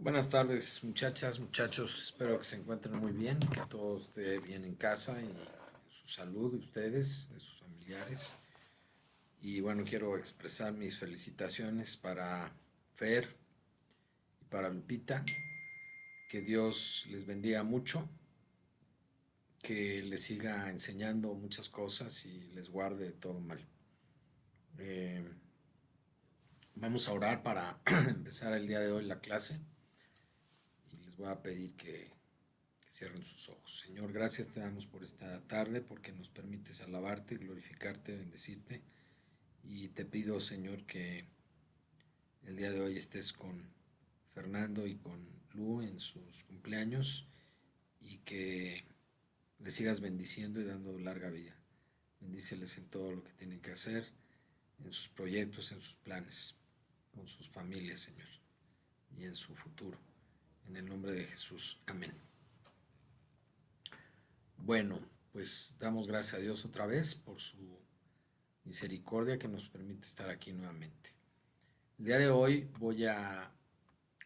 Buenas tardes, muchachas, muchachos. Espero que se encuentren muy bien, que todo esté bien en casa y su salud de ustedes, de sus familiares. Y bueno, quiero expresar mis felicitaciones para Fer y para Lupita. Que Dios les bendiga mucho, que les siga enseñando muchas cosas y les guarde de todo mal. Eh, Vamos a orar para empezar el día de hoy la clase y les voy a pedir que cierren sus ojos. Señor, gracias te damos por esta tarde, porque nos permites alabarte, glorificarte, bendecirte. Y te pido, Señor, que el día de hoy estés con Fernando y con Lu en sus cumpleaños y que les sigas bendiciendo y dando larga vida. Bendíceles en todo lo que tienen que hacer, en sus proyectos, en sus planes, con sus familias, Señor, y en su futuro. En el nombre de Jesús. Amén. Bueno, pues damos gracias a Dios otra vez por su misericordia que nos permite estar aquí nuevamente. El día de hoy voy a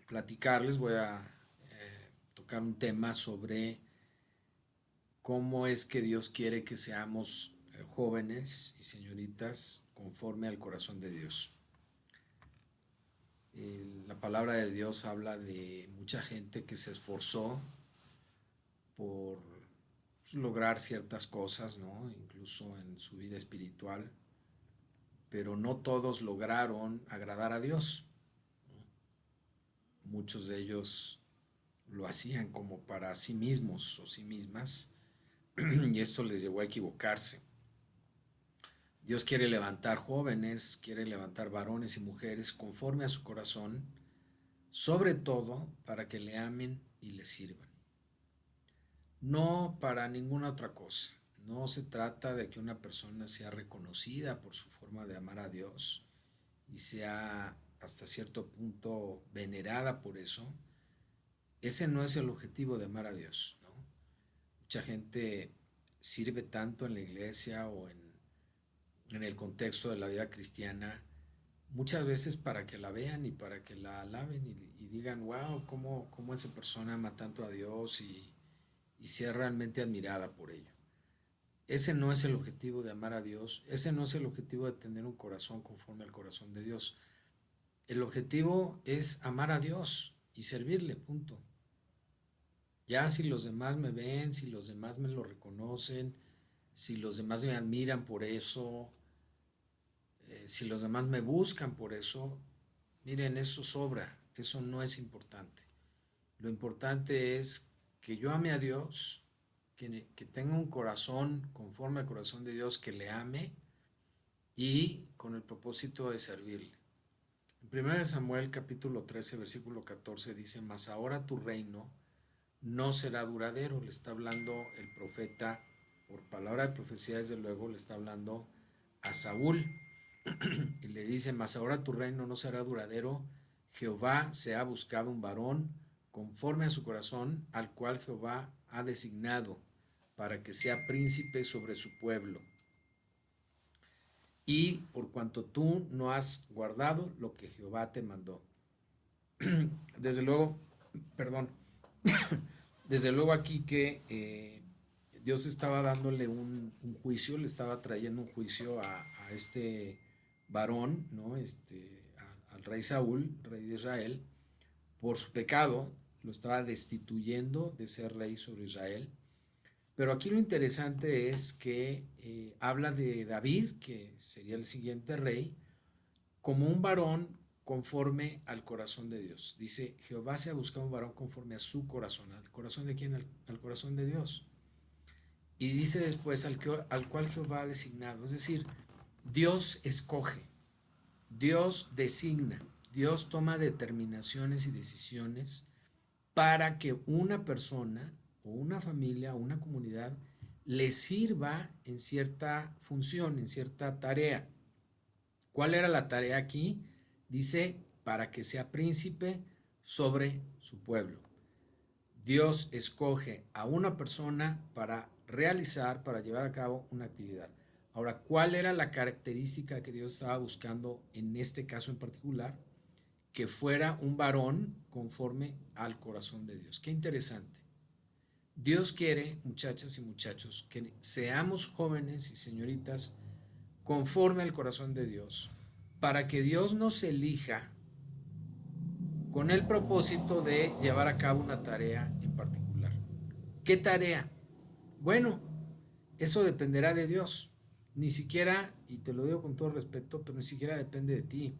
platicarles, voy a tocar un tema sobre cómo es que Dios quiere que seamos jóvenes y señoritas conforme al corazón de Dios. La palabra de Dios habla de mucha gente que se esforzó por lograr ciertas cosas, ¿no? Incluso en su vida espiritual, pero no todos lograron agradar a Dios. Muchos de ellos lo hacían como para sí mismos o sí mismas, y esto les llevó a equivocarse. Dios quiere levantar jóvenes, quiere levantar varones y mujeres conforme a su corazón, sobre todo para que le amen y le sirvan. No para ninguna otra cosa. No se trata de que una persona sea reconocida por su forma de amar a Dios y sea hasta cierto punto venerada por eso. Ese no es el objetivo de amar a Dios, ¿no? Mucha gente sirve tanto en la iglesia o en el contexto de la vida cristiana, muchas veces para que la vean y para que la alaben y digan, wow, cómo esa persona ama tanto a Dios y sea realmente admirada por ello. Ese no es el objetivo de amar a Dios, ese no es el objetivo de tener un corazón conforme al corazón de Dios. El objetivo es amar a Dios y servirle, punto. Ya si los demás me ven, si los demás me lo reconocen, si los demás me admiran por eso, si los demás me buscan por eso, miren, eso sobra, eso no es importante. Lo importante es que yo ame a Dios, que tenga un corazón conforme al corazón de Dios, que le ame y con el propósito de servirle. En 1 Samuel capítulo 13 versículo 14 dice, mas ahora tu reino no será duradero. Le está hablando el profeta, por palabra de profecía, desde luego, le está hablando a Saúl. Y le dice, mas ahora tu reino no será duradero. Jehová se ha buscado un varón conforme a su corazón, al cual Jehová ha designado para que sea príncipe sobre su pueblo. Y por cuanto tú no has guardado lo que Jehová te mandó. Desde luego, perdón, desde luego aquí que Dios estaba dándole un juicio, le estaba trayendo un juicio a este varón, ¿no? Al rey Saúl, rey de Israel, por su pecado, lo estaba destituyendo de ser rey sobre Israel. Pero aquí lo interesante es que habla de David, que sería el siguiente rey, como un varón conforme al corazón de Dios. Dice, Jehová se ha buscado un varón conforme a su corazón. ¿Al corazón de quién? Al corazón de Dios. Y dice después, al cual Jehová ha designado. Es decir, Dios escoge, Dios designa, Dios toma determinaciones y decisiones para que una persona o una familia o una comunidad le sirva en cierta función, en cierta tarea. ¿Cuál era la tarea aquí? Dice, para que sea príncipe sobre su pueblo. Dios escoge a una persona para realizar, para llevar a cabo una actividad. Ahora, ¿cuál era la característica que Dios estaba buscando en este caso en particular? que fuera un varón conforme al corazón de Dios. Qué interesante. Dios quiere, muchachas y muchachos, que seamos jóvenes y señoritas conforme al corazón de Dios, para que Dios nos elija con el propósito de llevar a cabo una tarea en particular. ¿Qué tarea? Bueno, eso dependerá de Dios. Ni siquiera, y te lo digo con todo respeto, pero ni siquiera depende de ti,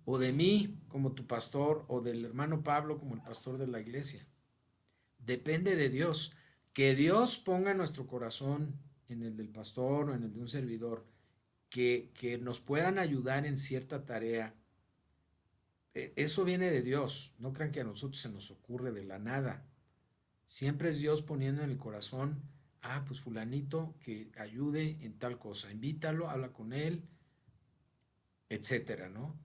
o de mí como tu pastor, o del hermano Pablo como el pastor de la iglesia. Depende de Dios. Que Dios ponga nuestro corazón en el del pastor o en el de un servidor, que nos puedan ayudar en cierta tarea. Eso viene de Dios. No crean que a nosotros se nos ocurre de la nada. Siempre es Dios poniendo en el corazón, pues fulanito que ayude en tal cosa. Invítalo, habla con él, etcétera, ¿no?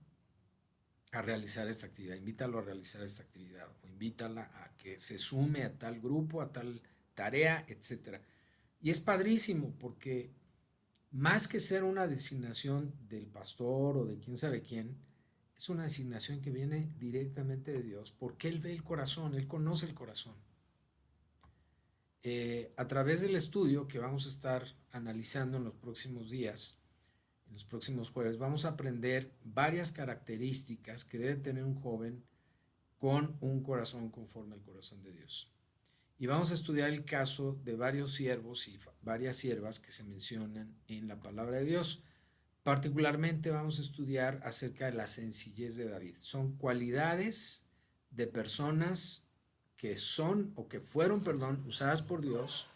A realizar esta actividad. Invítalo a realizar esta actividad o invítala a que se sume a tal grupo, a tal tarea, etcétera. Y es padrísimo porque más que ser una designación del pastor o de quién sabe quién, es una designación que viene directamente de Dios, porque Él ve el corazón, Él conoce el corazón. A través del estudio que vamos a estar analizando en los próximos días, en los próximos jueves, vamos a aprender varias características que debe tener un joven con un corazón conforme al corazón de Dios. Y vamos a estudiar el caso de varios siervos y varias siervas que se mencionan en la palabra de Dios. Particularmente vamos a estudiar acerca de la sencillez de David. Son cualidades de personas que son o que fueron, perdón, usadas por Dios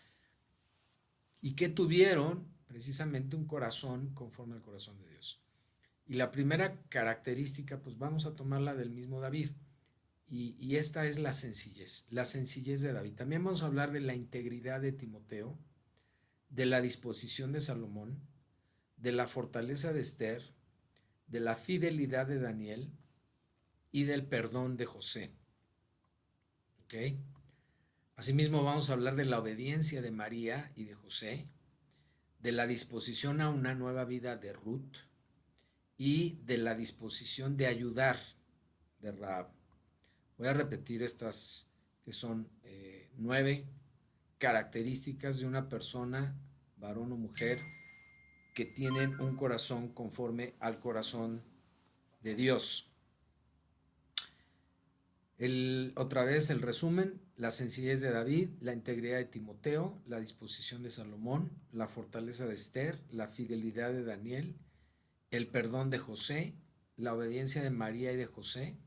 y que tuvieron precisamente un corazón conforme al corazón de Dios. Y la primera característica, pues vamos a tomarla del mismo David. Y esta es la sencillez de David. También vamos a hablar de la integridad de Timoteo, de la disposición de Salomón, de la fortaleza de Esther, de la fidelidad de Daniel y del perdón de José. ¿Ok? Asimismo vamos a hablar de la obediencia de María y de José, de la disposición a una nueva vida de Ruth y de la disposición de ayudar de Rahab. Voy a repetir estas que son 9 características de una persona, varón o mujer, que tienen un corazón conforme al corazón de Dios. Otra vez el resumen: la sencillez de David, la integridad de Timoteo, la disposición de Salomón, la fortaleza de Esther, la fidelidad de Daniel, el perdón de José, la obediencia de María y de José,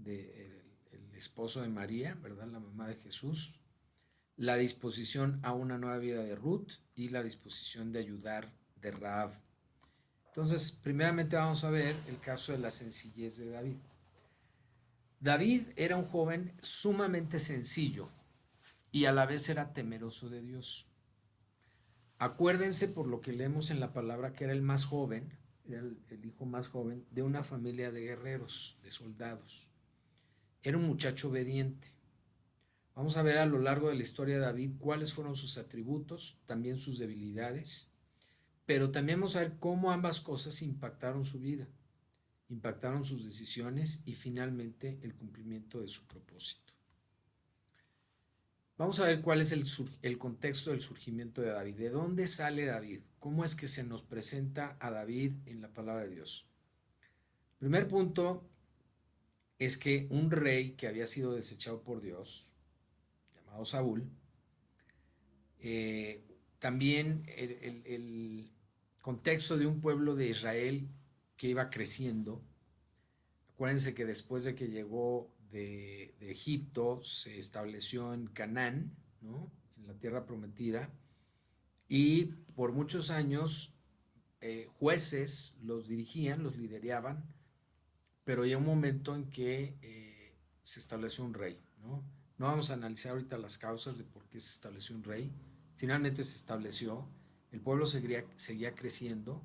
el esposo de María, ¿verdad? La mamá de Jesús, la disposición a una nueva vida de Ruth y la disposición de ayudar de Rahab. Entonces, primeramente vamos a ver el caso de la sencillez de David. David era un joven sumamente sencillo y a la vez era temeroso de Dios. Acuérdense por lo que leemos en la palabra que era el más joven, era el hijo más joven de una familia de guerreros, de soldados. Era un muchacho obediente. Vamos a ver a lo largo de la historia de David cuáles fueron sus atributos, también sus debilidades, pero también vamos a ver cómo ambas cosas impactaron su vida, impactaron sus decisiones y finalmente el cumplimiento de su propósito. Vamos a ver cuál es el contexto del surgimiento de David. ¿De dónde sale David? ¿Cómo es que se nos presenta a David en la palabra de Dios? El primer punto es que un rey que había sido desechado por Dios, llamado Saúl, también el contexto de un pueblo de Israel que iba creciendo. Acuérdense que después de que llegó de Egipto, se estableció en Canaán, ¿no? En la tierra prometida, y por muchos años jueces los dirigían, los lideraban, pero llegó un momento en que se estableció un rey, ¿no? No vamos a analizar ahorita las causas de por qué se estableció un rey. Finalmente se estableció, el pueblo seguía creciendo,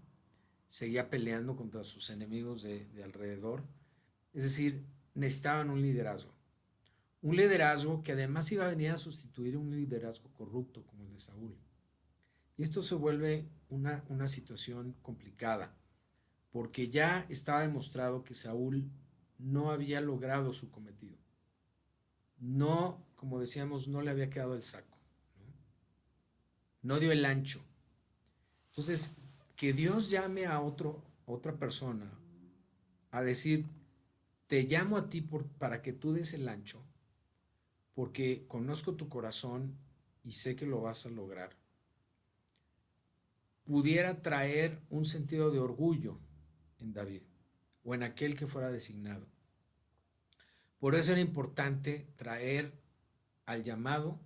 seguía peleando contra sus enemigos de alrededor. Es decir, necesitaban un liderazgo. Un liderazgo que además iba a venir a sustituir un liderazgo corrupto como el de Saúl. Y esto se vuelve una situación complicada, porque ya estaba demostrado que Saúl no había logrado su cometido. No, como decíamos, no le había quedado el saco, ¿no? No dio el ancho. Entonces, que Dios llame a otra persona a decir, te llamo a ti para que tú des el ancho, porque conozco tu corazón y sé que lo vas a lograr, pudiera traer un sentido de orgullo en David o en aquel que fuera designado. Por eso era importante traer al llamado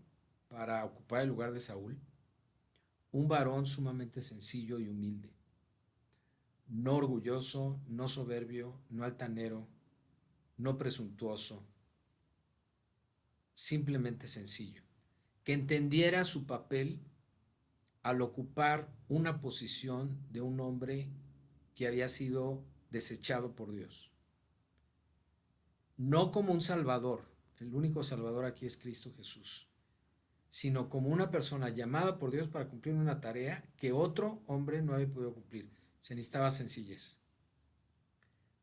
para ocupar el lugar de Saúl un varón sumamente sencillo y humilde, no orgulloso, no soberbio, no altanero, no presuntuoso, simplemente sencillo, que entendiera su papel al ocupar una posición de un hombre que había sido desechado por Dios. No como un salvador, el único salvador aquí es Cristo Jesús, sino como una persona llamada por Dios para cumplir una tarea que otro hombre no había podido cumplir. Se necesitaba sencillez.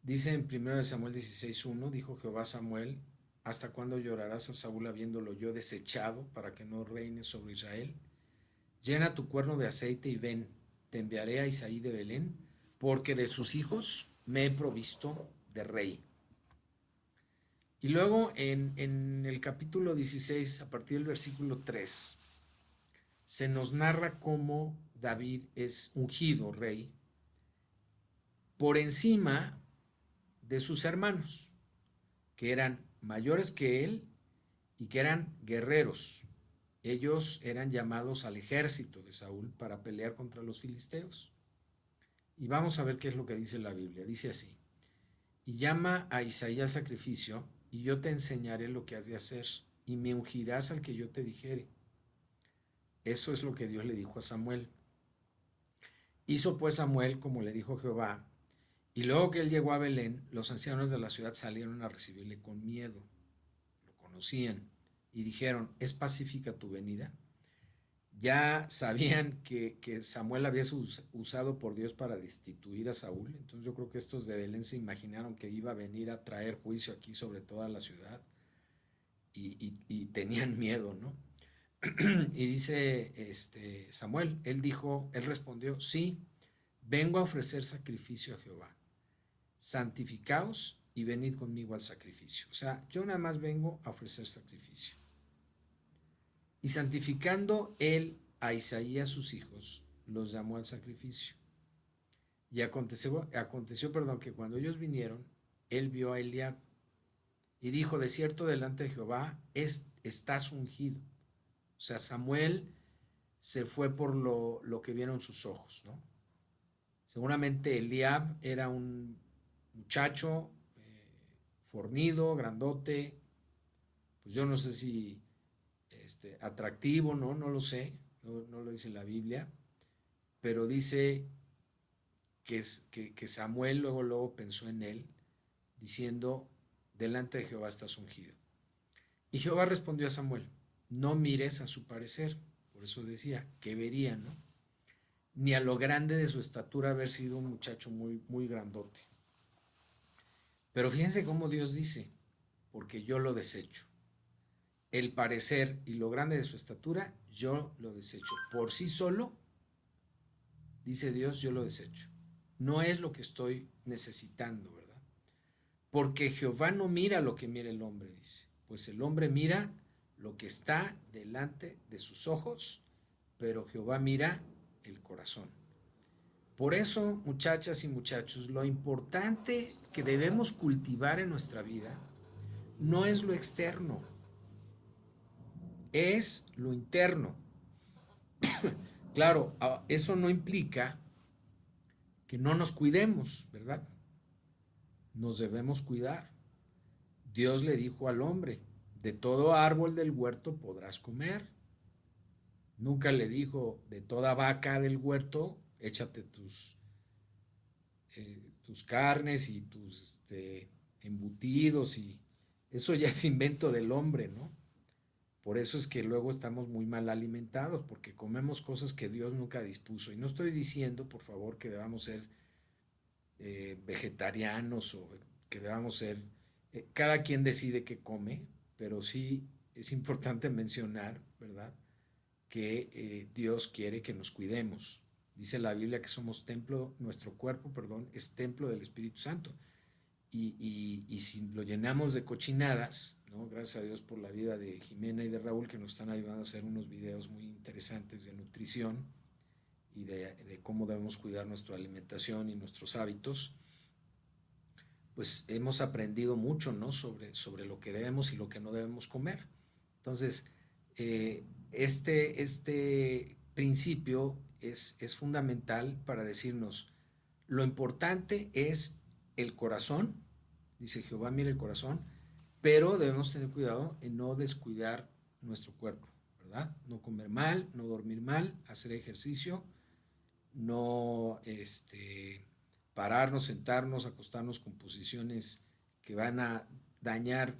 Dice en 1 Samuel 16:1, dijo Jehová a Samuel, ¿hasta cuándo llorarás a Saúl habiéndolo yo desechado para que no reine sobre Israel? Llena tu cuerno de aceite y ven, te enviaré a Isaí de Belén, porque de sus hijos me he provisto de rey. Y luego en el capítulo 16, a partir del versículo 3, se nos narra cómo David es ungido rey por encima de sus hermanos, que eran mayores que él y que eran guerreros. Ellos eran llamados al ejército de Saúl para pelear contra los filisteos. Y vamos a ver qué es lo que dice la Biblia. Dice así, y llama a Isaí al sacrificio, y yo te enseñaré lo que has de hacer, y me ungirás al que yo te dijere. Eso es lo que Dios le dijo a Samuel. Hizo pues Samuel como le dijo Jehová, y luego que él llegó a Belén, los ancianos de la ciudad salieron a recibirle con miedo. Lo conocían y dijeron, ¿es pacífica tu venida? Ya sabían que Samuel había usado por Dios para destituir a Saúl. Entonces yo creo que estos de Belén se imaginaron que iba a venir a traer juicio aquí sobre toda la ciudad y tenían miedo, ¿no? Y dice Samuel, él respondió, sí, vengo a ofrecer sacrificio a Jehová. Santificaos y venid conmigo al sacrificio. O sea, yo nada más vengo a ofrecer sacrificio. Y santificando él a Isaí y a sus hijos, los llamó al sacrificio. Y aconteció, que cuando ellos vinieron, él vio a Eliab y dijo, de cierto delante de Jehová estás ungido. O sea, Samuel se fue por lo que vieron sus ojos, ¿no? Seguramente Eliab era un muchacho fornido, grandote, pues yo no sé si atractivo, ¿no? No lo sé, no lo dice la Biblia, pero dice que Samuel luego pensó en él, diciendo, delante de Jehová estás ungido. Y Jehová respondió a Samuel, no mires a su parecer, por eso decía, que vería, ¿no? Ni a lo grande de su estatura haber sido un muchacho muy, muy grandote. Pero fíjense cómo Dios dice, porque yo lo desecho. El parecer y lo grande de su estatura, yo lo desecho. Por sí solo, dice Dios, yo lo desecho. No es lo que estoy necesitando, ¿verdad? Porque Jehová no mira lo que mira el hombre, dice. Pues el hombre mira lo que está delante de sus ojos, pero Jehová mira el corazón. Por eso, muchachas y muchachos, lo importante que debemos cultivar en nuestra vida no es lo externo, es lo interno. Claro, eso no implica que no nos cuidemos, ¿verdad? Nos debemos cuidar. Dios le dijo al hombre, de todo árbol del huerto podrás comer. Nunca le dijo, de toda vaca del huerto, échate tus carnes y tus embutidos, y eso ya es invento del hombre, ¿no? Por eso es que luego estamos muy mal alimentados, porque comemos cosas que Dios nunca dispuso. Y no estoy diciendo, por favor, que debamos ser vegetarianos o que debamos ser Cada quien decide qué come, pero sí es importante mencionar, ¿verdad? Que Dios quiere que nos cuidemos. Dice la Biblia que somos templo, nuestro cuerpo, perdón, es templo del Espíritu Santo. Y si lo llenamos de cochinadas, ¿no? Gracias a Dios por la vida de Jimena y de Raúl, que nos están ayudando a hacer unos videos muy interesantes de nutrición y de cómo debemos cuidar nuestra alimentación y nuestros hábitos, pues hemos aprendido mucho, ¿no? Sobre lo que debemos y lo que no debemos comer. Entonces, este principio es fundamental para decirnos, lo importante es el corazón, dice Jehová mira el corazón, pero debemos tener cuidado en no descuidar nuestro cuerpo, ¿verdad? No comer mal, no dormir mal, hacer ejercicio, no pararnos, sentarnos, acostarnos con posiciones que van a dañar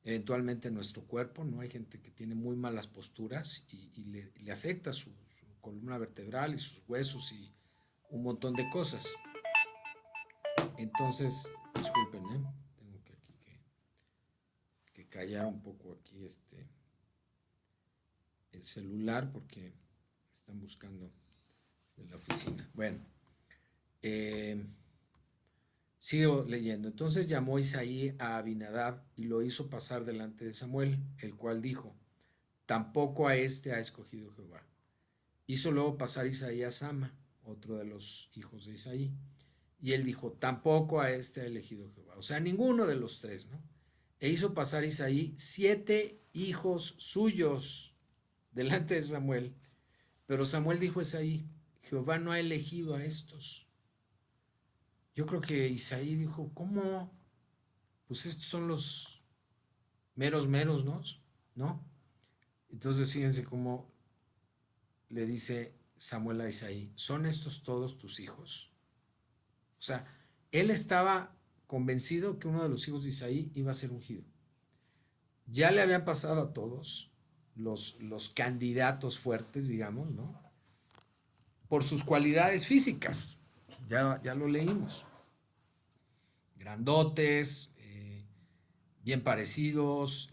eventualmente nuestro cuerpo, ¿no? Hay gente que tiene muy malas posturas y le afecta su columna vertebral y sus huesos y un montón de cosas. Entonces, disculpen, tengo que aquí que callar un poco aquí el celular porque me están buscando de la oficina. Bueno, eh, sigo leyendo. Entonces llamó Isaí a Abinadab y lo hizo pasar delante de Samuel, el cual dijo, tampoco a este ha escogido Jehová. Hizo luego pasar Isaí a Sama, otro de los hijos de Isaí, y él dijo, tampoco a este ha elegido Jehová. O sea, ninguno de los tres, ¿no? E hizo pasar Isaí 7 hijos suyos delante de Samuel, pero Samuel dijo a Isaí, Jehová no ha elegido a estos. Yo creo que Isaí dijo, ¿cómo? Pues estos son los meros meros, ¿no? ¿No? Entonces fíjense cómo le dice Samuel a Isaí, ¿son estos todos tus hijos? O sea, él estaba convencido que uno de los hijos de Isaí iba a ser ungido. Ya le habían pasado a todos los candidatos fuertes, digamos, ¿no? Por sus cualidades físicas. Ya lo leímos. Grandotes, bien parecidos,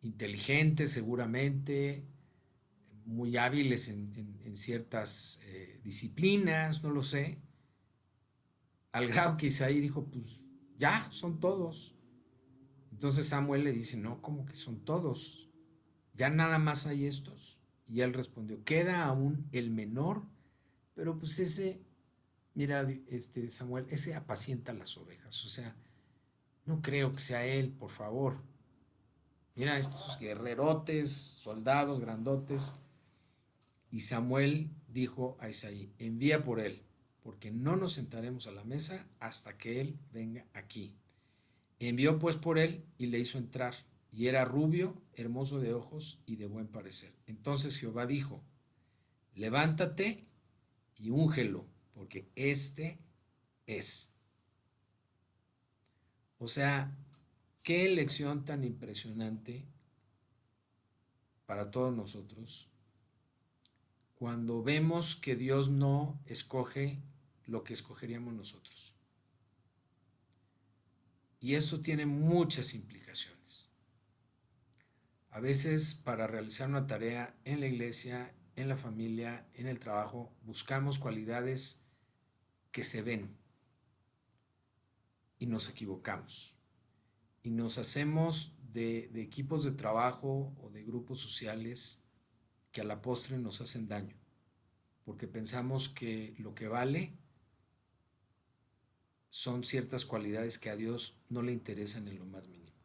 inteligentes seguramente, muy hábiles en ciertas disciplinas, no lo sé, al grado que Isaí dijo, pues ya, son todos. Entonces Samuel le dice, no, ¿cómo que son todos? Ya nada más hay estos. Y él respondió, queda aún el menor, pero pues ese, mira, Samuel, ese apacienta las ovejas, o sea, no creo que sea él, por favor. Mira estos guerrerotes, soldados grandotes. Y Samuel dijo a Isaí, envía por él, porque no nos sentaremos a la mesa hasta que él venga aquí. Envió pues por él y le hizo entrar, y era rubio, hermoso de ojos y de buen parecer. Entonces Jehová dijo, levántate y úngelo, porque este es. O sea, qué elección tan impresionante para todos nosotros cuando vemos que Dios no escoge lo que escogeríamos nosotros. Y esto tiene muchas implicaciones. A veces para realizar una tarea en la iglesia, en la familia, en el trabajo, buscamos cualidades que se ven y nos equivocamos. Y nos hacemos de equipos de trabajo o de grupos sociales que a la postre nos hacen daño, porque pensamos que lo que vale son ciertas cualidades que a Dios no le interesan en lo más mínimo.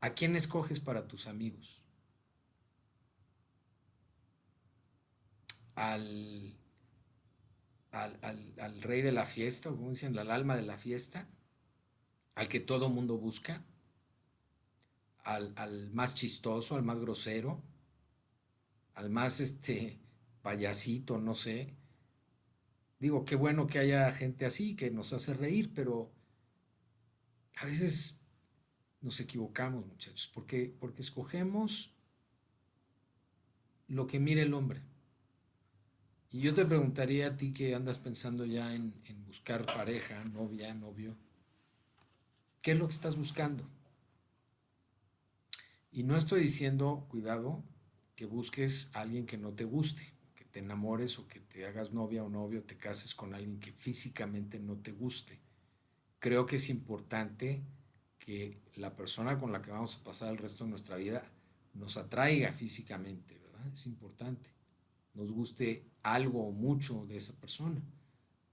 ¿A quién escoges para tus amigos? ¿Al, al rey de la fiesta, o como dicen, al alma de la fiesta? ¿Al que todo mundo busca? ¿Al más chistoso, al más grosero? ¿Al más payasito, no sé? Digo, qué bueno que haya gente así que nos hace reír, pero a veces nos equivocamos, muchachos, porque escogemos lo que mira el hombre. Y yo te preguntaría a ti que andas pensando ya en buscar pareja, novia, novio, ¿qué es lo que estás buscando? Y no estoy diciendo, cuidado, que busques a alguien que no te guste, que te enamores o que te hagas novia o novio, te cases con alguien que físicamente no te guste. Creo que es importante que la persona con la que vamos a pasar el resto de nuestra vida nos atraiga físicamente, ¿verdad? Es importante. Nos guste algo o mucho de esa persona.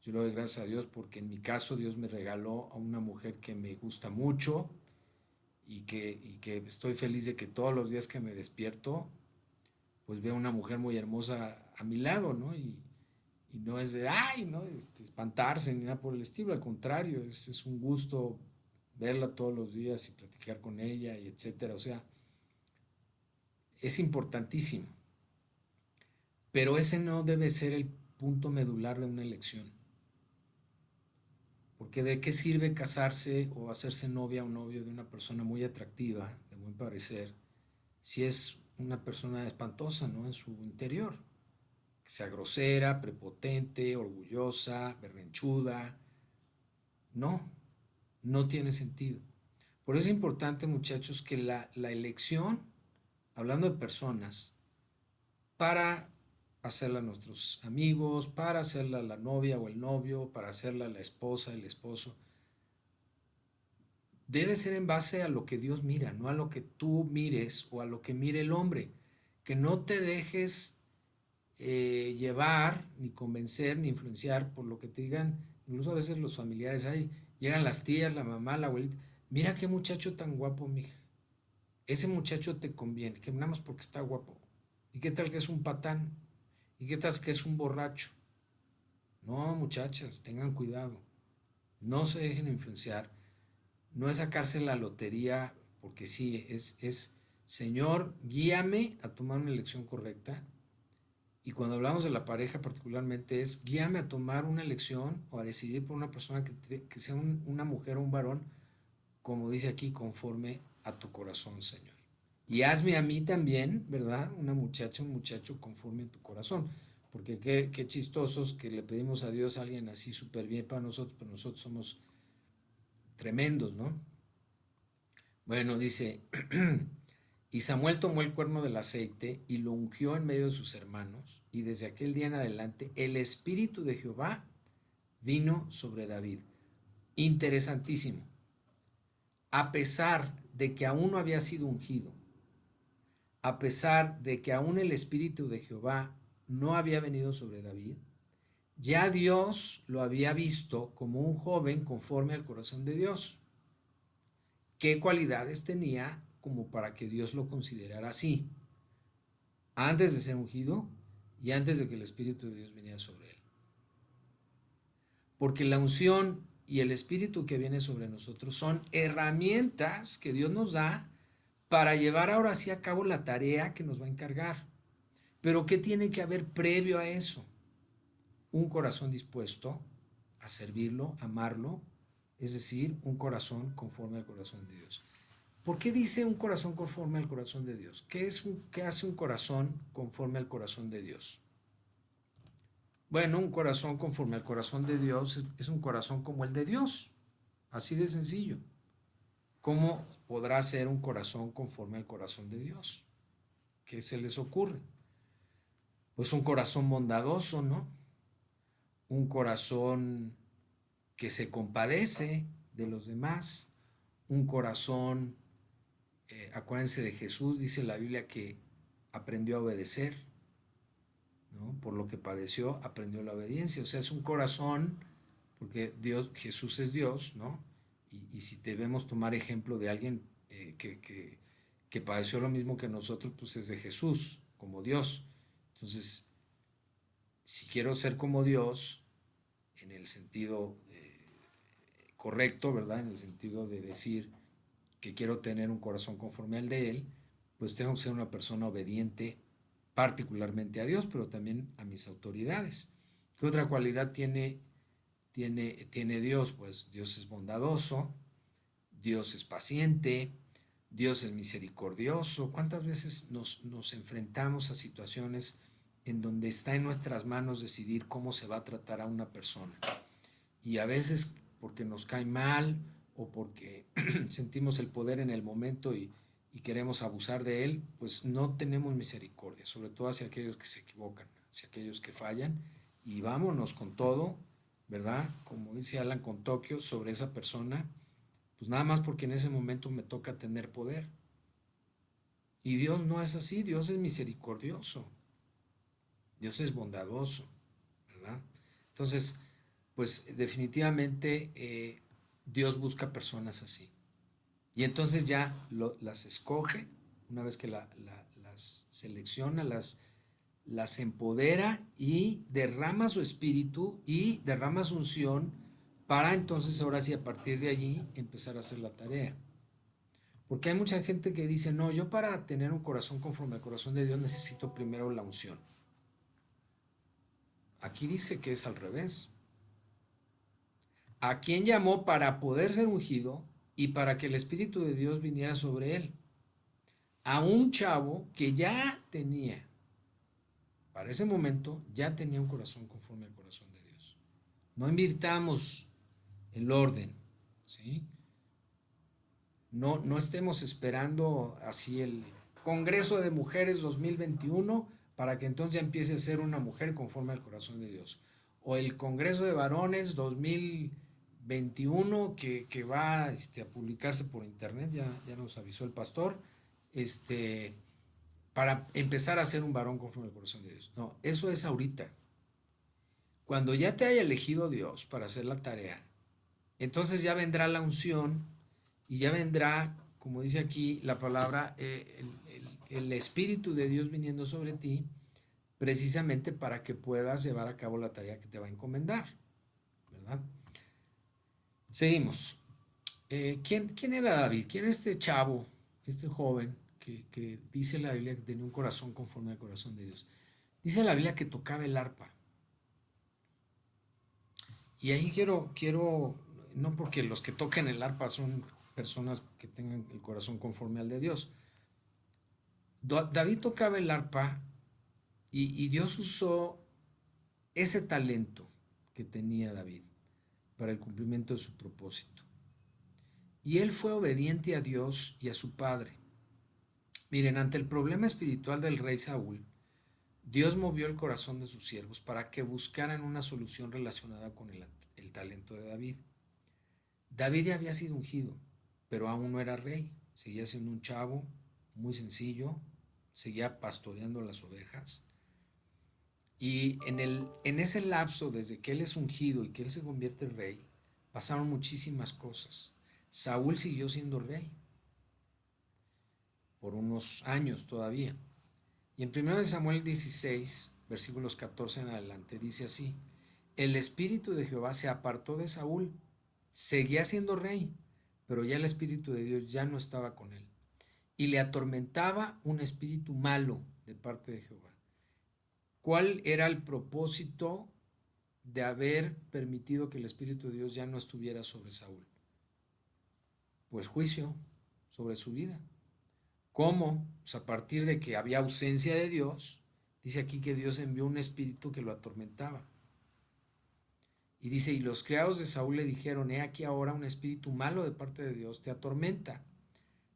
Yo le doy gracias a Dios porque en mi caso Dios me regaló a una mujer que me gusta mucho y que estoy feliz de que todos los días que me despierto, pues veo una mujer muy hermosa a mi lado, ¿no? Y no es de, ay, ¿no? Espantarse ni nada por el estilo, al contrario, es un gusto verla todos los días y platicar con ella y etcétera. O sea, es importantísimo, pero ese no debe ser el punto medular de una elección. Porque de qué sirve casarse o hacerse novia o novio de una persona muy atractiva, de buen parecer, si es una persona espantosa, ¿no? En su interior, que sea grosera, prepotente, orgullosa, berrinchuda. No, no tiene sentido. Por eso es importante, muchachos, que la elección, hablando de personas, para hacerla a nuestros amigos, para hacerla la novia o el novio, para hacerla la esposa, el esposo, debe ser en base a lo que Dios mira, no a lo que tú mires o a lo que mire el hombre. Que no te dejes llevar, ni convencer, ni influenciar por lo que te digan, incluso a veces los familiares, ahí llegan las tías, la mamá, la abuelita, mira qué muchacho tan guapo, mija, ese muchacho te conviene, que nada más porque está guapo, y qué tal que es un patán, y qué tal que es un borracho. No, muchachas, tengan cuidado, no se dejen influenciar, no es sacarse la lotería, porque sí, Señor, guíame a tomar una elección correcta. Y cuando hablamos de la pareja particularmente es guíame a tomar una elección o a decidir por una persona que sea una mujer o un varón, como dice aquí, conforme a tu corazón, Señor. Y hazme a mí también, ¿verdad? Una muchacha, un muchacho conforme a tu corazón. Porque qué chistosos que le pedimos a Dios a alguien así súper bien para nosotros, pero nosotros somos tremendos, ¿no? Bueno, dice, y Samuel tomó el cuerno del aceite y lo ungió en medio de sus hermanos, y desde aquel día en adelante el Espíritu de Jehová vino sobre David. Interesantísimo. A pesar de que aún no había sido ungido, a pesar de que aún el Espíritu de Jehová no había venido sobre David, ya Dios lo había visto como un joven conforme al corazón de Dios. ¿Qué cualidades tenía como para que Dios lo considerara así? Antes de ser ungido y antes de que el Espíritu de Dios viniera sobre él. Porque la unción y el Espíritu que viene sobre nosotros son herramientas que Dios nos da para llevar ahora sí a cabo la tarea que nos va a encargar. Pero ¿qué tiene que haber previo a eso? Un corazón dispuesto a servirlo, amarlo, es decir, un corazón conforme al corazón de Dios. ¿Por qué dice un corazón conforme al corazón de Dios? ¿Qué hace un corazón conforme al corazón de Dios? Bueno, un corazón conforme al corazón de Dios es un corazón como el de Dios. Así de sencillo. ¿Cómo podrá ser un corazón conforme al corazón de Dios? ¿Qué se les ocurre? Pues un corazón bondadoso, ¿no? Un corazón que se compadece de los demás. Un corazón, acuérdense de Jesús, dice la Biblia que aprendió a obedecer, ¿no? Por lo que padeció, aprendió la obediencia. O sea, es un corazón, porque Dios, Jesús es Dios, ¿no? Y si debemos tomar ejemplo de alguien que padeció lo mismo que nosotros, pues es de Jesús, como Dios. Entonces, si quiero ser como Dios, en el sentido correcto, ¿verdad? En el sentido de decir que quiero tener un corazón conforme al de Él, pues tengo que ser una persona obediente particularmente a Dios, pero también a mis autoridades. ¿Qué otra cualidad tiene Dios? Pues Dios es bondadoso, Dios es paciente, Dios es misericordioso. ¿Cuántas veces nos enfrentamos a situaciones en donde está en nuestras manos decidir cómo se va a tratar a una persona? y a veces porque nos cae mal o porque sentimos el poder en el momento y queremos abusar de él, pues no tenemos misericordia, sobre todo hacia aquellos que se equivocan, hacia aquellos que fallan, y vámonos con todo, ¿verdad? Como dice Alan con Tokio sobre esa persona, pues nada más porque en ese momento me toca tener poder. Y Dios no es así, Dios es misericordioso, Dios es bondadoso, ¿verdad? Entonces, pues definitivamente Dios busca personas así. Y entonces ya las escoge, una vez que las selecciona, las empodera y derrama su espíritu y derrama su unción para entonces ahora sí a partir de allí empezar a hacer la tarea. Porque hay mucha gente que dice, no, yo para tener un corazón conforme al corazón de Dios necesito primero la unción. Aquí dice que es al revés. ¿A quién llamó para poder ser ungido y para que el Espíritu de Dios viniera sobre él? A un chavo que ya tenía, para ese momento, ya tenía un corazón conforme al corazón de Dios. No invirtamos el orden, ¿sí? No estemos esperando así el Congreso de Mujeres 2021 para que entonces ya empiece a ser una mujer conforme al corazón de Dios. O el Congreso de Varones 2021 que va a publicarse por internet, ya nos avisó el pastor, este, para empezar a ser un varón conforme al corazón de Dios. No, eso es ahorita. Cuando ya te haya elegido Dios para hacer la tarea, entonces ya vendrá la unción y ya vendrá, como dice aquí la palabra, el Espíritu de Dios viniendo sobre ti, precisamente para que puedas llevar a cabo la tarea que te va a encomendar, ¿verdad? Seguimos. ¿Quién era David? ¿Quién es este chavo, este joven que dice la Biblia que tenía un corazón conforme al corazón de Dios? Dice la Biblia que tocaba el arpa. Y ahí quiero, no porque los que toquen el arpa son personas que tengan el corazón conforme al de Dios. David tocaba el arpa y Dios usó ese talento que tenía David para el cumplimiento de su propósito. Y él fue obediente a Dios y a su padre. Miren, ante el problema espiritual del rey Saúl, Dios movió el corazón de sus siervos para que buscaran una solución relacionada con el talento de David. David ya había sido ungido, pero aún no era rey. Seguía siendo un chavo muy sencillo, seguía pastoreando las ovejas. Y en ese lapso, desde que él es ungido y que él se convierte en rey, pasaron muchísimas cosas. Saúl siguió siendo rey por unos años todavía. Y en 1 Samuel 16, versículos 14 en adelante, dice así: el espíritu de Jehová se apartó de Saúl, seguía siendo rey, pero ya el espíritu de Dios ya no estaba con él. Y le atormentaba un espíritu malo de parte de Jehová. ¿Cuál era el propósito de haber permitido que el espíritu de Dios ya no estuviera sobre Saúl? Pues juicio sobre su vida. ¿Cómo? Pues a partir de que había ausencia de Dios, dice aquí que Dios envió un espíritu que lo atormentaba. Y dice, y los criados de Saúl le dijeron, he aquí ahora un espíritu malo de parte de Dios te atormenta.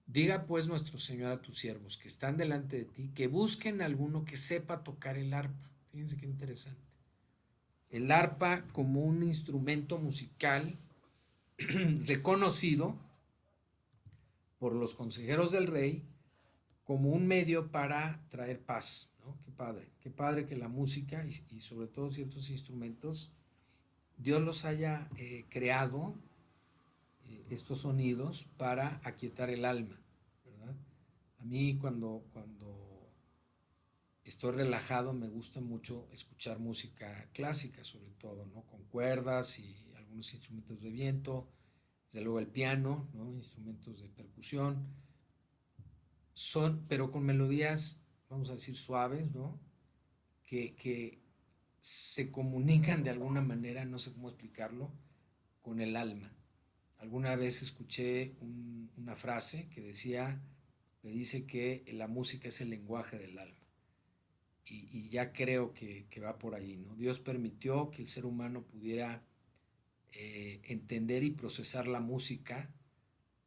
Diga pues nuestro Señor a tus siervos que están delante de ti, que busquen a alguno que sepa tocar el arpa. Fíjense qué interesante. El arpa como un instrumento musical reconocido por los consejeros del rey como un medio para traer paz, ¿no? Qué padre que la música y sobre todo ciertos instrumentos, Dios los haya creado, estos sonidos, para aquietar el alma, ¿verdad? A mí cuando estoy relajado me gusta mucho escuchar música clásica, sobre todo, ¿no? Con cuerdas y algunos instrumentos de viento, desde luego el piano, ¿no? Instrumentos de percusión, pero con melodías, vamos a decir, suaves, ¿no? Que se comunican de alguna manera, no sé cómo explicarlo, con el alma. Alguna vez escuché una frase que dice que la música es el lenguaje del alma. Y ya creo que va por ahí, ¿no? Dios permitió que el ser humano pudiera entender y procesar la música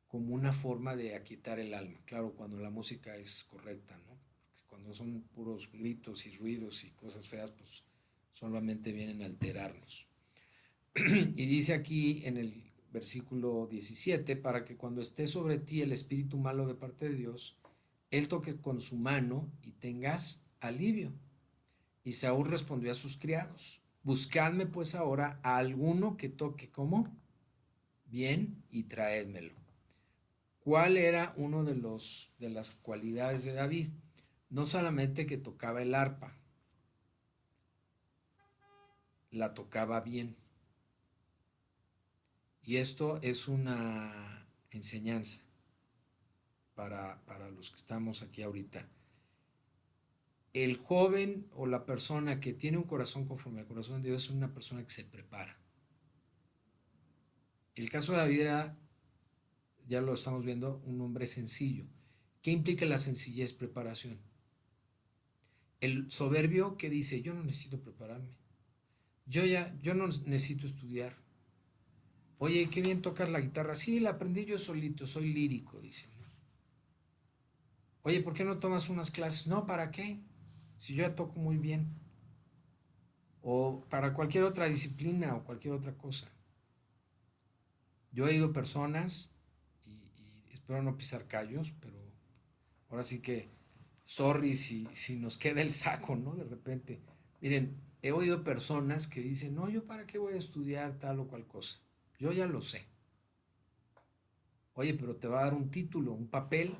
como una forma de aquietar el alma. Claro, cuando la música es correcta, ¿no? Porque cuando son puros gritos y ruidos y cosas feas, pues solamente vienen a alterarnos. Y dice aquí en el versículo 17, para que cuando esté sobre ti el espíritu malo de parte de Dios, él toque con su mano y tengas alivio. Y Saúl respondió a sus criados, buscadme pues ahora a alguno que toque, ¿cómo? Bien, y traédmelo. ¿Cuál era uno de las cualidades de David? No solamente que tocaba el arpa, la tocaba bien. Y esto es una enseñanza para los que estamos aquí ahorita. El joven o la persona que tiene un corazón conforme al corazón de Dios es una persona que se prepara. El caso de David era, ya lo estamos viendo, un hombre sencillo. ¿Qué implica la sencillez? Preparación. El soberbio que dice, yo no necesito prepararme. Yo no necesito estudiar. Oye, qué bien tocas la guitarra. Sí, la aprendí yo solito, soy lírico, dice. Oye, ¿por qué no tomas unas clases? No, ¿para qué? Si yo ya toco muy bien. O para cualquier otra disciplina o cualquier otra cosa. Yo he ido a personas y espero no pisar callos, pero ahora sí que, sorry si nos queda el saco, ¿no? De repente. Miren, he oído personas que dicen, no, yo para qué voy a estudiar tal o cual cosa. Yo ya lo sé. Oye, pero te va a dar un título, un papel,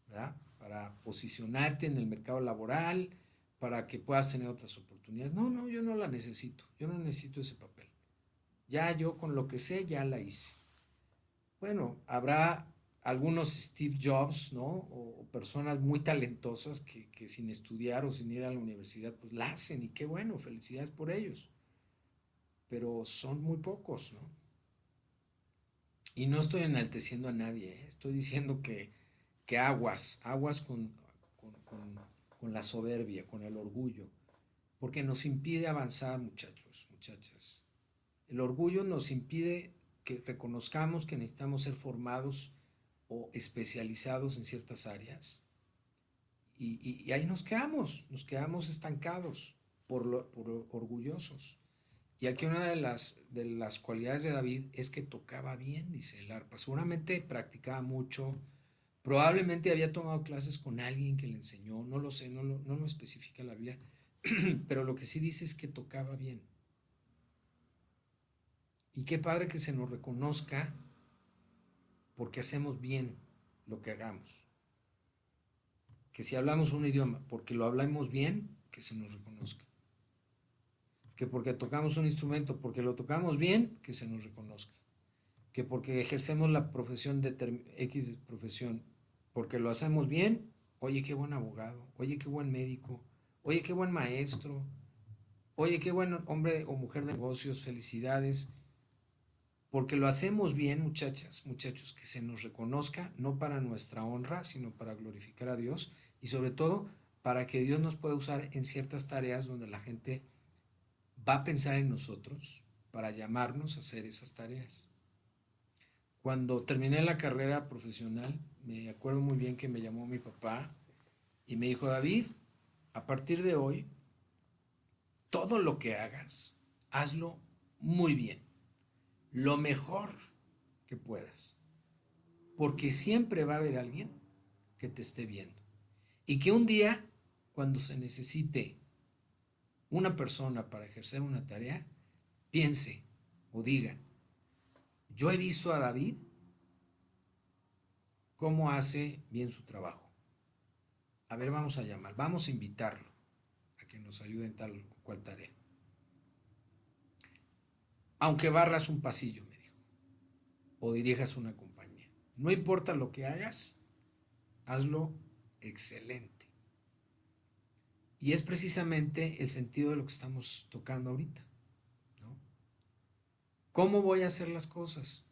¿verdad? Para posicionarte en el mercado laboral, para que puedas tener otras oportunidades. No, no, yo no la necesito. Yo no necesito ese papel. Ya yo con lo que sé, ya la hice. Bueno, habrá algunos Steve Jobs, ¿no? O personas muy talentosas que sin estudiar o sin ir a la universidad, pues la hacen y qué bueno, felicidades por ellos. Pero son muy pocos, ¿no? Y no estoy enalteciendo a nadie, ¿eh? Estoy diciendo que aguas con la soberbia, con el orgullo, porque nos impide avanzar, muchachos, muchachas. El orgullo nos impide que reconozcamos que necesitamos ser formados o especializados en ciertas áreas y ahí nos quedamos estancados por orgullosos. Y aquí una de las cualidades de David es que tocaba bien, dice el arpa. Seguramente practicaba mucho, probablemente había tomado clases con alguien que le enseñó, no lo sé, no lo especifica la Biblia, pero lo que sí dice es que tocaba bien. Y qué padre que se nos reconozca porque hacemos bien lo que hagamos. Que si hablamos un idioma, porque lo hablamos bien, que se nos reconozca. Que porque tocamos un instrumento, porque lo tocamos bien, que se nos reconozca. Que porque ejercemos la profesión de X profesión, porque lo hacemos bien, oye, qué buen abogado, oye, qué buen médico, oye, qué buen maestro, oye, qué buen hombre o mujer de negocios, felicidades. Porque lo hacemos bien, muchachas, muchachos, que se nos reconozca, no para nuestra honra, sino para glorificar a Dios y sobre todo para que Dios nos pueda usar en ciertas tareas donde la gente va a pensar en nosotros para llamarnos a hacer esas tareas. Cuando terminé la carrera profesional, me acuerdo muy bien que me llamó mi papá y me dijo, David, a partir de hoy, todo lo que hagas, hazlo muy bien, lo mejor que puedas. Porque siempre va a haber alguien que te esté viendo. Y que un día, cuando se necesite una persona para ejercer una tarea, piense o diga, yo he visto a David cómo hace bien su trabajo. A ver, vamos a llamar, vamos a invitarlo a que nos ayude en tal o cual tarea. Aunque barras un pasillo, me dijo, o dirijas una compañía. No importa lo que hagas, hazlo excelente. Y es precisamente el sentido de lo que estamos tocando ahorita, ¿no? ¿Cómo voy a hacer las cosas?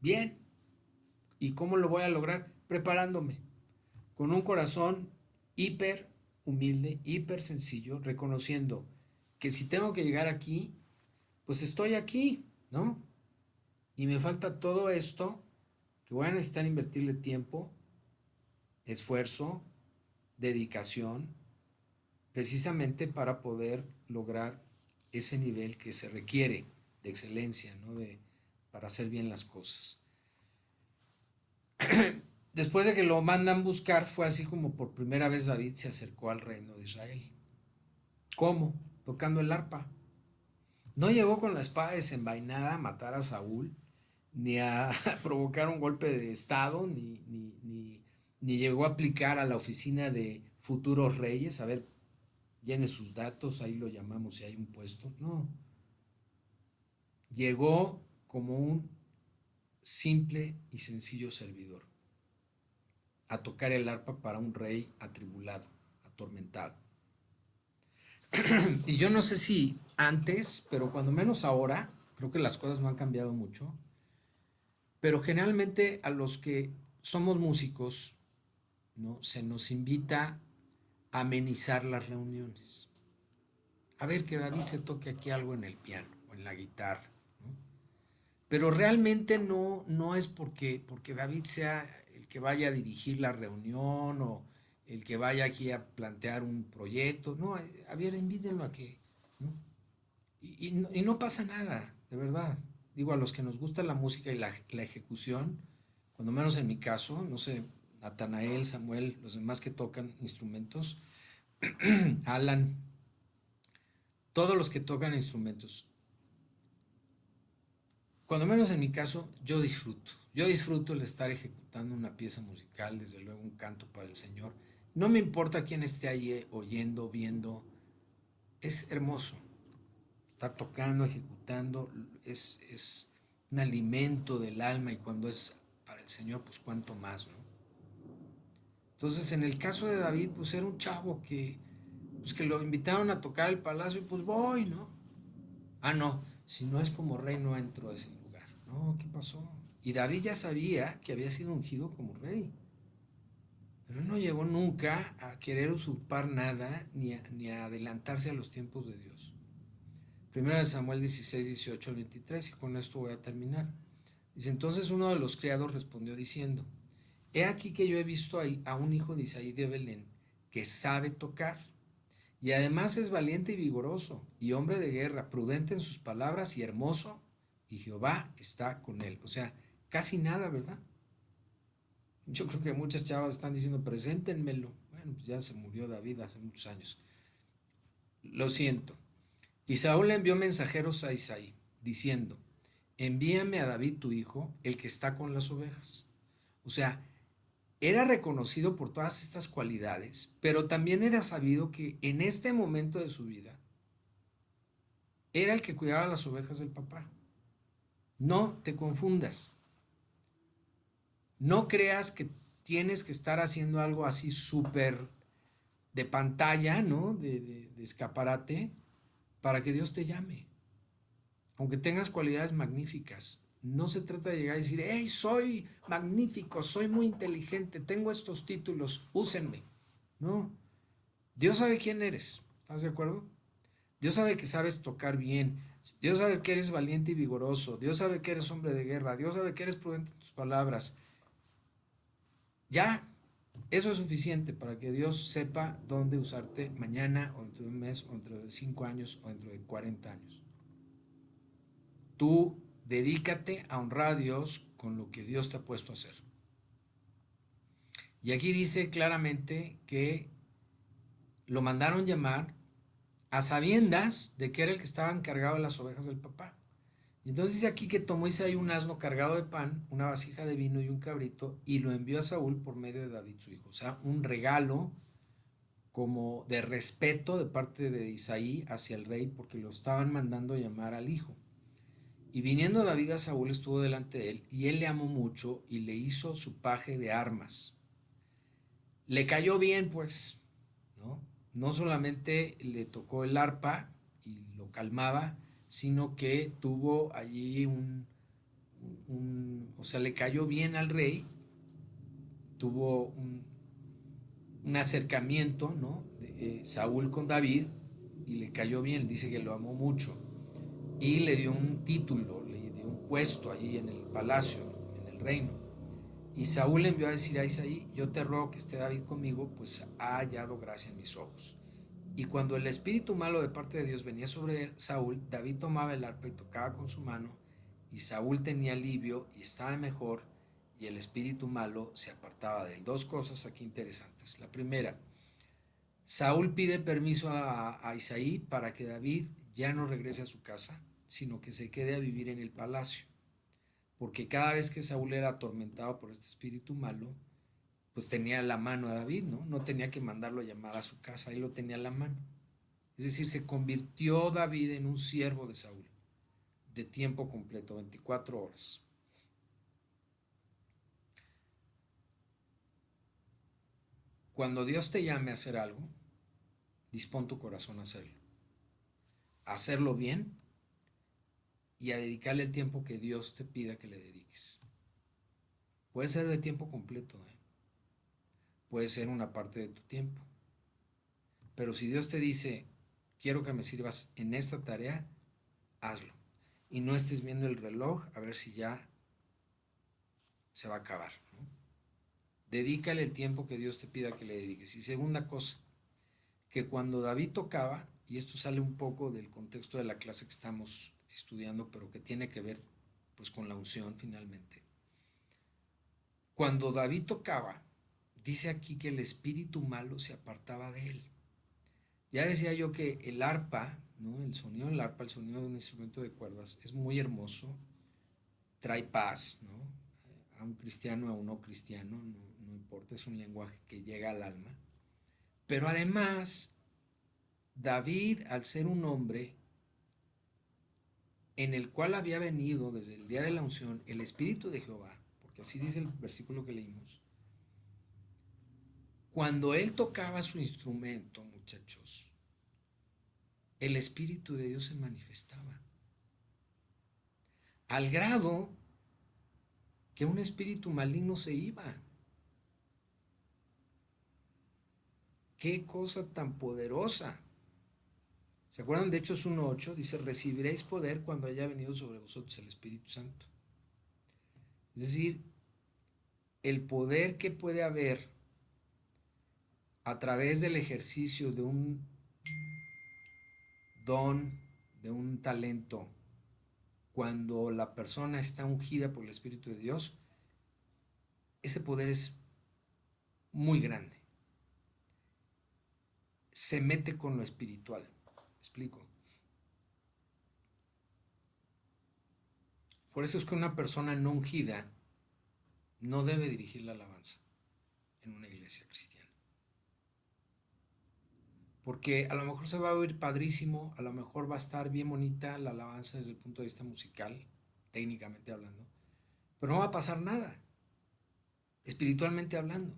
Bien. ¿Y cómo lo voy a lograr? Preparándome, con un corazón hiper humilde, hiper sencillo, reconociendo que si tengo que llegar aquí, pues estoy aquí. ¿no? Y me falta todo esto que voy a necesitar invertirle tiempo, esfuerzo, dedicación, precisamente para poder lograr ese nivel que se requiere de excelencia, ¿no? Para hacer bien las cosas. Después de que lo mandan buscar, fue así como por primera vez David se acercó al reino de Israel. ¿Cómo? Tocando el arpa. No llegó con la espada desenvainada a matar a Saúl, ni a provocar un golpe de estado, ni llegó a aplicar a la oficina de futuros reyes, a ver, llene sus datos, ahí lo llamamos si hay un puesto. No, llegó como un simple y sencillo servidor, a tocar el arpa para un rey atribulado, atormentado. Y yo no sé si antes, pero cuando menos ahora, creo que las cosas no han cambiado mucho, pero generalmente a los que somos músicos, ¿no? Se nos invita a amenizar las reuniones. A ver, que David se toque aquí algo en el piano o en la guitarra, ¿no? Pero realmente no es porque David sea el que vaya a dirigir la reunión o el que vaya aquí a plantear un proyecto. No, a ver, invítenlo a que, ¿no? Y no pasa nada, de verdad. Digo, a los que nos gusta la música y la ejecución, cuando menos en mi caso, no sé, Natanael, Samuel, los demás que tocan instrumentos, Alan, todos los que tocan instrumentos, cuando menos en mi caso, yo disfruto. Yo disfruto el estar ejecutando una pieza musical, desde luego un canto para el Señor. No me importa quién esté allí oyendo, viendo, es hermoso. Estar tocando, ejecutando, es un alimento del alma y cuando es para el Señor, pues cuánto más, ¿no? Entonces, en el caso de David, pues era un chavo pues que lo invitaron a tocar el palacio y pues voy, ¿no? Ah, no, si no es como rey no entro a ese lugar. No, ¿qué pasó? Y David ya sabía que había sido ungido como rey, pero él no llegó nunca a querer usurpar nada ni a adelantarse a los tiempos de Dios. Primero de Samuel 16, 18 al 23, y con esto voy a terminar. Dice, entonces uno de los criados respondió diciendo, he aquí que yo he visto ahí a un hijo de Isaí de Belén que sabe tocar, y además es valiente y vigoroso, y hombre de guerra, prudente en sus palabras y hermoso, y Jehová está con él. O sea, casi nada, ¿verdad? Yo creo que muchas chavas están diciendo, preséntenmelo. Bueno, pues ya se murió David hace muchos años. Lo siento. Y Saúl le envió mensajeros a Isaí, diciendo, envíame a David tu hijo, el que está con las ovejas. O sea, era reconocido por todas estas cualidades, pero también era sabido que en este momento de su vida era el que cuidaba las ovejas del papá. No te confundas. No creas que tienes que estar haciendo algo así súper de pantalla, ¿no? De escaparate, para que Dios te llame. Aunque tengas cualidades magníficas, no se trata de llegar y decir, hey, soy magnífico, soy muy inteligente, tengo estos títulos, úsenme. No, Dios sabe quién eres, ¿estás de acuerdo? Dios sabe que sabes tocar bien, Dios sabe que eres valiente y vigoroso, Dios sabe que eres hombre de guerra, Dios sabe que eres prudente en tus palabras. Ya, eso es suficiente para que Dios sepa dónde usarte mañana o dentro de un mes o dentro de 5 años o dentro de 40 años. Tú dedícate a honrar a Dios con lo que Dios te ha puesto a hacer. Y aquí dice claramente que lo mandaron llamar a sabiendas de que era el que estaba encargado de las ovejas del papá. Y entonces dice aquí que tomó Isaí un asno cargado de pan, una vasija de vino y un cabrito y lo envió a Saúl por medio de David su hijo. O sea, un regalo como de respeto de parte de Isaí hacia el rey porque lo estaban mandando llamar al hijo. Y viniendo David a Saúl estuvo delante de él, y él le amó mucho y le hizo su paje de armas. Le cayó bien, pues, ¿no? No solamente le tocó el arpa y lo calmaba, sino que tuvo allí o sea, le cayó bien al rey, tuvo un acercamiento, ¿no? De Saúl con David, y le cayó bien, dice que lo amó mucho, y le dio un título, puesto allí en el palacio, en el reino. Y Saúl envió a decir a Isaí: yo te ruego que esté David conmigo, pues ha hallado gracia en mis ojos. Y cuando el espíritu malo de parte de Dios venía sobre Saúl, David tomaba el arpa y tocaba con su mano, y Saúl tenía alivio y estaba mejor, y el espíritu malo se apartaba de él. Dos cosas aquí interesantes. La primera, Saúl pide permiso a Isaí para que David ya no regrese a su casa, sino que se quede a vivir en el palacio. Porque cada vez que Saúl era atormentado por este espíritu malo, pues tenía la mano a David, ¿no? No tenía que mandarlo a llamar a su casa, ahí lo tenía a la mano. Es decir, se convirtió David en un siervo de Saúl, de tiempo completo, 24 horas. Cuando Dios te llame a hacer algo, dispón tu corazón a hacerlo. A hacerlo bien y a dedicarle el tiempo que Dios te pida que le dediques. Puede ser de tiempo completo, ¿eh? Puede ser una parte de tu tiempo. Pero si Dios te dice: quiero que me sirvas en esta tarea, hazlo. Y no estés viendo el reloj a ver si ya se va a acabar, ¿no? Dedícale el tiempo que Dios te pida que le dediques. Y segunda cosa, que cuando David tocaba, y esto sale un poco del contexto de la clase que estamos estudiando, pero que tiene que ver pues con la unción finalmente. Cuando David tocaba, dice aquí que el espíritu malo se apartaba de él. Ya decía yo que el arpa, ¿no? El sonido del arpa, el sonido de un instrumento de cuerdas, es muy hermoso, trae paz, ¿no? A un cristiano, a un no cristiano, no importa, es un lenguaje que llega al alma. Pero además, David, al ser un hombre en el cual había venido desde el día de la unción el Espíritu de Jehová, porque así dice el versículo que leímos, cuando él tocaba su instrumento, muchachos, el Espíritu de Dios se manifestaba, al grado que un espíritu maligno se iba. ¡Qué cosa tan poderosa! ¿Se acuerdan de Hechos 1:8? Dice: recibiréis poder cuando haya venido sobre vosotros el Espíritu Santo. Es decir, el poder que puede haber a través del ejercicio de un don, de un talento, cuando la persona está ungida por el Espíritu de Dios, ese poder es muy grande. Se mete con lo espiritual. ¿Me explico? Por eso es que una persona no ungida no debe dirigir la alabanza en una iglesia cristiana. Porque a lo mejor se va a oír padrísimo, a lo mejor va a estar bien bonita la alabanza desde el punto de vista musical, técnicamente hablando, pero no va a pasar nada, espiritualmente hablando.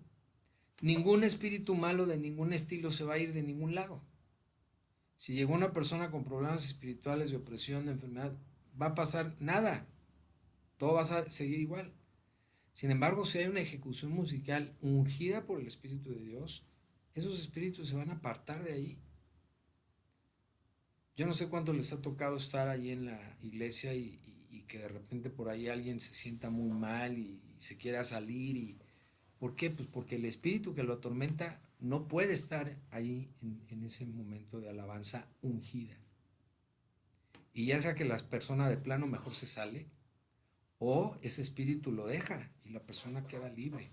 Ningún espíritu malo de ningún estilo se va a ir de ningún lado. Si llegó una persona con problemas espirituales, de opresión, de enfermedad, va a pasar nada, todo va a seguir igual. Sin embargo, si hay una ejecución musical ungida por el Espíritu de Dios, esos espíritus se van a apartar de ahí. Yo no sé cuánto les ha tocado estar ahí en la iglesia y que de repente por ahí alguien se sienta muy mal y se quiera salir. ¿Por qué? Pues porque el espíritu que lo atormenta no puede estar ahí en ese momento de alabanza ungida. Y ya sea que la persona de plano mejor se sale, o ese espíritu lo deja y la persona queda libre.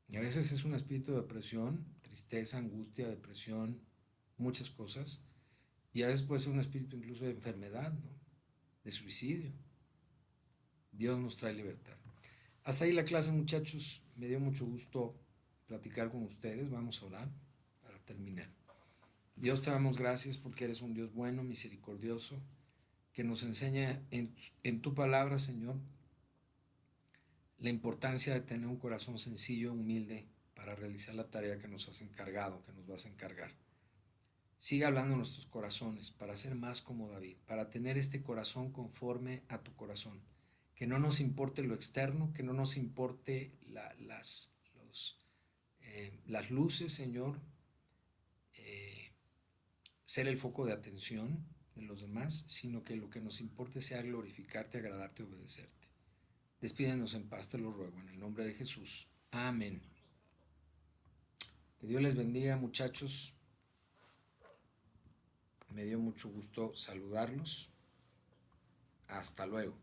Y a veces es un espíritu de depresión, tristeza, angustia, depresión, muchas cosas. Y a veces puede ser un espíritu incluso de enfermedad, ¿no? De suicidio. Dios nos trae libertad. Hasta ahí la clase, muchachos. Me dio mucho gusto platicar con ustedes. Vamos a orar para terminar. Dios, te damos gracias porque eres un Dios bueno, misericordioso, que nos enseña en tu palabra, Señor, la importancia de tener un corazón sencillo, humilde, para realizar la tarea que nos has encargado, que nos vas a encargar. Sigue hablando en nuestros corazones para ser más como David, para tener este corazón conforme a tu corazón. Que no nos importe lo externo, que no nos importe las luces, Señor, ser el foco de atención, de los demás, sino que lo que nos importe sea glorificarte, agradarte, obedecerte. Despídenos en paz, te lo ruego, en el nombre de Jesús. Amén. Que Dios les bendiga, muchachos. Me dio mucho gusto saludarlos. Hasta luego.